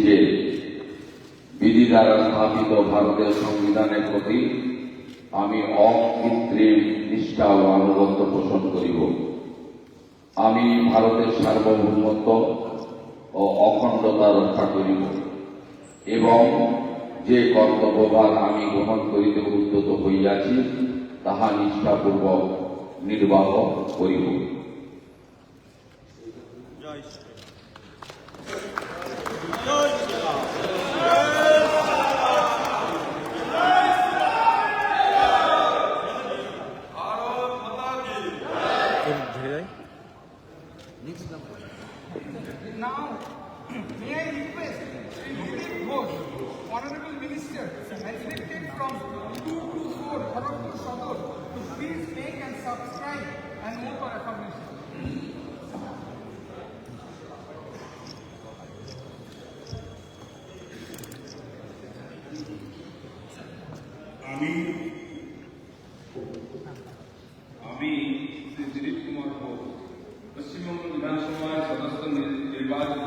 যে বিধি দ্বারা স্থাপিত ভারতের সংবিধানের প্রতি আমি অকৃত্রিম নিষ্ঠা ও আনুগত্য পোষণ করিব। আমি ভারতের সার্বভৌমত্ব ও অখণ্ডতা রক্ষা করিব এবং যে কর্তব্যভার আমি গ্রহণ করিতে উদ্যত হইয়াছি তাহা নিষ্ঠাপূর্বক নির্বাহ করিব। Now, may I request Sri Vivek Ghosh, Honorable Minister, elected from 224 Kharagpur Sadar, to please make and subscribe and move for affirmation. আমি শ্রী দিলীপ কুমার ঘোষ পশ্চিমবঙ্গ বিধানসভার সদস্য নির্বাচিত